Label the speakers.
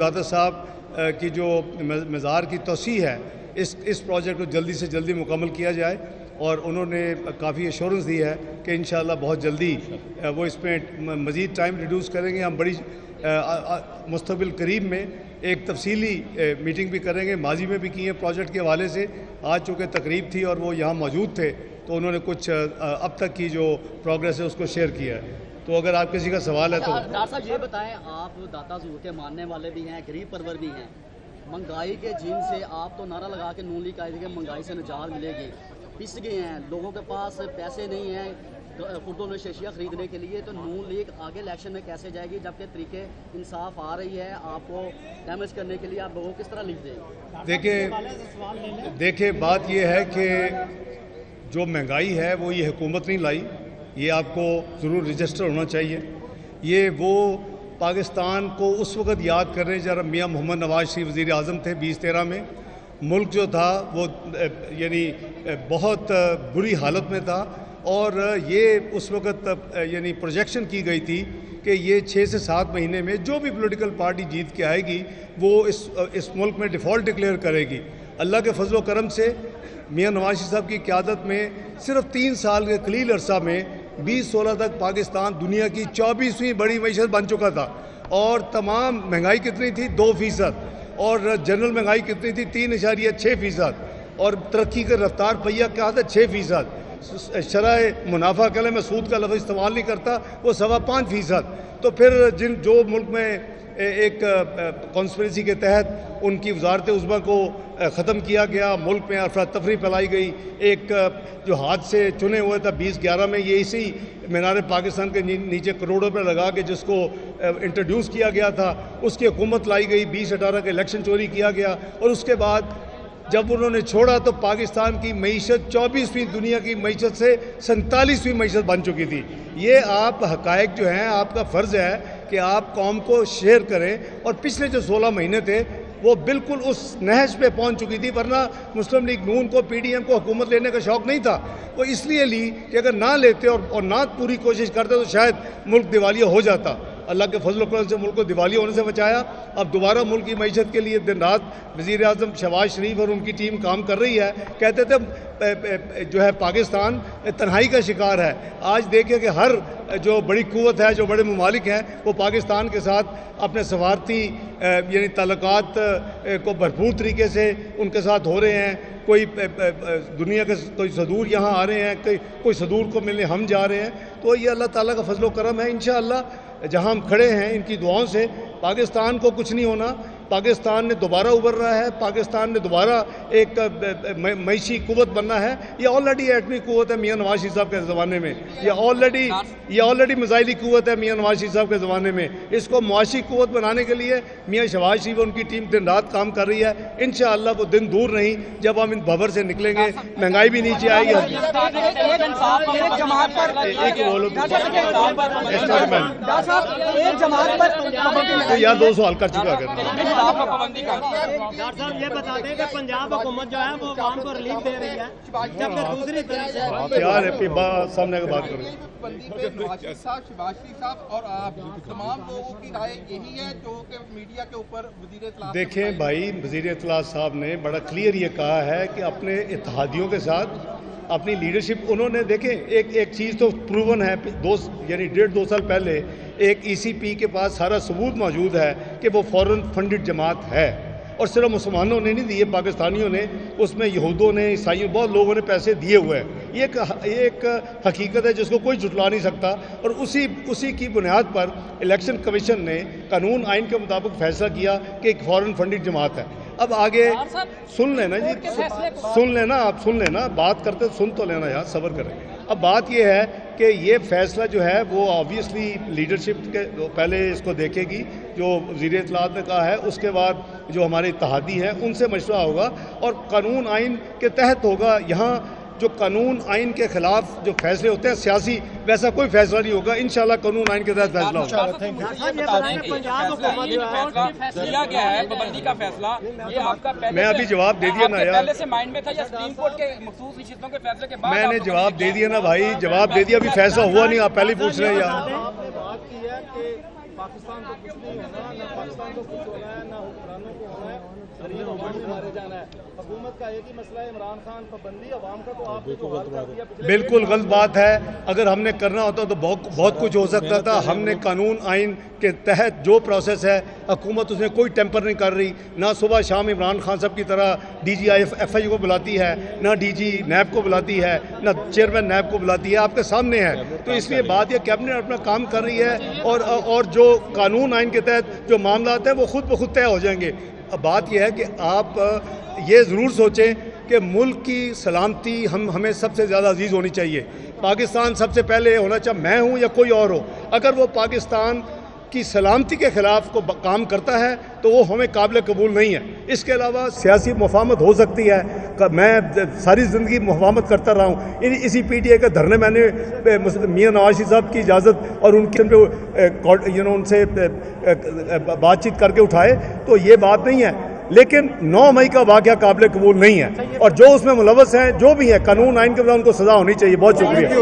Speaker 1: दाता साहब की जो मज़ार की तोसी है, इस प्रोजेक्ट को जल्दी से जल्दी मुकम्मल किया जाए और उन्होंने काफ़ी एश्योरेंस दी है कि इंशाअल्लाह बहुत जल्दी वो इसमें मज़ीद टाइम रिड्यूस करेंगे। हम बड़ी मुस्तक़बिल करीब में एक तफसीली मीटिंग भी करेंगे, माजी में भी की है प्रोजेक्ट के हवाले से। आज चूँकि तकरीब थी और वो यहाँ मौजूद थे तो उन्होंने कुछ अब तक की जो प्रोग्रेस है उसको शेयर किया है। तो अगर आप किसी का सवाल है तो
Speaker 2: डॉक्टर साहब ये बताएं, आप दाता ज़रूर के मानने वाले भी हैं, गरीब परवर भी हैं। महंगाई के जिन से आप तो नारा लगा के नून लीग आए थे कि महंगाई से निजात मिलेगी, पिस गए हैं, लोगों के पास पैसे नहीं हैं खुर्दों में शेशिया खरीदने के लिए, तो नून लीग आगे इलेक्शन में कैसे जाएगी जबकि तरीके इंसाफ आ रही है आपको डैमेज करने के लिए? आप लोगों को किस तरह लिख दें?
Speaker 1: देखिए बात यह है कि जो महंगाई है वो ये हुकूमत नहीं लाई, ये आपको ज़रूर रजिस्टर होना चाहिए। ये वो पाकिस्तान को उस वक़्त याद कर रहे हैं जब मियाँ मोहम्मद नवाज शरीफ वज़ीर आज़म थे 2013 में। मुल्क जो था वो यानी बहुत बुरी हालत में था और ये उस वक़्त यानी प्रोजेक्शन की गई थी कि ये 6 से 7 महीने में जो भी पॉलिटिकल पार्टी जीत के आएगी वो इस मुल्क में डिफ़ॉल्ट डिक्लेयर करेगी। अल्लाह के फजल व करम से मियाँ नवाज शरीफ साहब की क़यादत में सिर्फ 3 साल के कलील अरसा में 2016 तक पाकिस्तान दुनिया की 24वीं बड़ी मईशत बन चुका था और तमाम महंगाई कितनी थी 2% और जनरल महंगाई कितनी थी 3.6% और तरक्की का रफ्तार पहिया क्या था 6%। शरह मुनाफा के लिए मैं सूद का लफ्ज़ इस्तेमाल नहीं करता, वो 5.25%। तो फिर जो मुल्क में एक कॉन्स्पिरेसी के तहत उनकी वजारत उज़्मा को ख़त्म किया गया, मुल्क में अफरा तफरी फैलाई गई, एक जो हाथ से चुने हुए था 2011 में, ये इसी मीनार पाकिस्तान के नीचे करोड़ों रुपये लगा के जिसको इंट्रोड्यूस किया गया था उसकी हुकूमत लाई गई, 2018 का इलेक्शन चोरी किया गया और उसके बाद जब उन्होंने छोड़ा तो पाकिस्तान की मईशत 24वीं दुनिया की मईशत से 47वीं मईशत बन चुकी थी। ये आप हक़ाइक़ जो हैं आपका फ़र्ज़ है कि आप कौम को शेयर करें और पिछले जो 16 महीने थे वो बिल्कुल उस नहज पे पहुंच चुकी थी, वरना मुस्लिम लीग नून को PDM को हुकूमत लेने का शौक़ नहीं था। वो इसलिए ली कि अगर ना लेते और ना पूरी कोशिश करते तो शायद मुल्क दिवालिया हो जाता। अल्लाह के फजल करम से मुल्क को दिवालिया होने से बचाया। अब दोबारा मुल्क की मईशत के लिए दिन रात वज़ीर आज़म शहबाज शरीफ और उनकी टीम काम कर रही है। कहते थे जो है पाकिस्तान तन्हाई का शिकार है। आज देखें कि हर जो बड़ी कुव्वत है, जो बड़े ममालिक हैं, वो पाकिस्तान के साथ अपने सफारती यानी ताल्लुकात को भरपूर तरीके से उनके साथ हो रहे हैं। कोई दुनिया के कोई सदूर यहाँ आ रहे हैं, कोई सदूर को मिलने हम जा रहे हैं। तो ये अल्लाह ताला का फजल करम है। इंशाअल्लाह जहाँ हम खड़े हैं इनकी दुआओं से पाकिस्तान को कुछ नहीं होना। पाकिस्तान ने दोबारा उभरना है, पाकिस्तान ने दोबारा एक मईशी कुव्वत बनना है। ये ऑलरेडी एटमी कुव्वत है मियाँ नवाज शरीफ साहब के ज़माने में, ये ऑलरेडी मिसाइली कुव्वत है मियाँ नवाज शरीफ साहब के ज़माने में। इसको मुआशी कुव्वत बनाने के लिए मियाँ शहबाज शरीफ और उनकी टीम दिन रात काम कर रही है। इंशाअल्लाह वो दिन दूर नहीं जब हम इन भंवर से निकलेंगे, महंगाई भी नीचे आएगी। यार 2 सवाल कर चुका है।
Speaker 3: डॉक्टर साहब ये बता दें कि पंजाब हुकूमत जो है वो आवाम को रिलीफ दे रही है, जबकि दूसरी तरफ
Speaker 1: यार सामने की बात करें।
Speaker 4: शहबाज शरीफ साहब और आप तमाम लोगों की राय यही है जो कि मीडिया के ऊपर वज़ीर इत्तलात
Speaker 1: देखें भाई, वज़ीर इत्तलात साहब ने बड़ा क्लियर ये कहा है कि अपने इत्तेहादियों के साथ अपनी लीडरशिप उन्होंने देखें एक चीज़ तो प्रूवन है, 1.5-2 साल पहले एक ECP के पास सारा सबूत मौजूद है कि वो फॉरेन फंडेड जमात है और सिर्फ मुसलमानों ने नहीं दिए, पाकिस्तानियों ने, उसमें यहूदों ने, ईसाइयों, बहुत लोगों ने पैसे दिए हुए हैं। ये एक हकीकत है जिसको कोई झुटला नहीं सकता और उसी की बुनियाद पर इलेक्शन कमीशन ने कानून आइन के मुताबिक फैसला किया कि एक फॉरेन फंडेड जमात है। अब आगे सुन लेना जी, सुन लेना, आप सुन लेना, बात करते सुन तो लेना यार, सब्र करें। अब बात यह है कि ये फैसला जो है वो ऑब्वियसली लीडरशिप के पहले इसको देखेगी, जो वज़ीर इत्तलात ने कहा है, उसके बाद जो हमारे इत्तेहादी हैं उनसे मशवरा होगा और कानून आइन के तहत होगा। यहाँ जो कानून आइन के खिलाफ जो फैसले होते हैं सियासी, वैसा कोई फैसला नहीं होगा। इंशाल्लाह कानून आइन के तहत फैसला होगा। मैं अभी जवाब दे दिया ना यार, मैंने जवाब दे दिया ना भाई, जवाब दे दिया, अभी फैसला हुआ नहीं, आप पहले पूछ रहे हैं यार।
Speaker 3: पाकिस्तान को कुछ नहीं होना, ना पाकिस्तान को कुछ हो रहा है, ना
Speaker 5: हुक्मरानों को होना है, गरीब अवाम को मारे जाना है। हुकूमत का एक ही मसला है इमरान खान पाबंदी, अवाम का तो आपने जो हाल कर दिया पिछले
Speaker 1: बिल्कुल गलत बात है। अगर हमने करना होता तो बहुत कुछ हो सकता था। हमने कानून आइन के तहत जो प्रोसेस है, हुकूमत उसमें कोई टेम्पर नहीं कर रही। ना सुबह शाम इमरान खान साहब की तरह DGI-FI को बुलाती है, ना DG NAB को बुलाती है, ना चेयरमैन NAB को बुलाती है, आपके सामने है। तो इसलिए बात यह कैबिनेट अपना काम कर रही है और जो कानून आइन के तहत जो मामला हैं वो खुद ब खुद तय हो जाएंगे। अब बात यह है कि आप ये ज़रूर सोचें कि मुल्क की सलामती हमें सबसे ज़्यादा अजीज़ होनी चाहिए। पाकिस्तान सबसे पहले होना चाहिए, मैं हूँ या कोई और हो। अगर वो पाकिस्तान की सलामती के ख़िलाफ़ को काम करता है तो वो हमें काबिल कबूल नहीं है। इसके अलावा सियासी मुफाहमत हो सकती है। मैं सारी ज़िंदगी मुफाहमत करता रहा हूँ। इसी PTI के धरने मैंने मियाँ नवाज शरीफ साहब की इजाज़त और उनके उनसे बातचीत करके उठाए, तो ये बात नहीं है। लेकिन 9 मई का वाक़या काबिल कबूल नहीं है और जो उसमें मुलव्वस हैं, जो भी है, कानून आइन के बाद उनको सज़ा होनी चाहिए। बहुत शुक्रिया।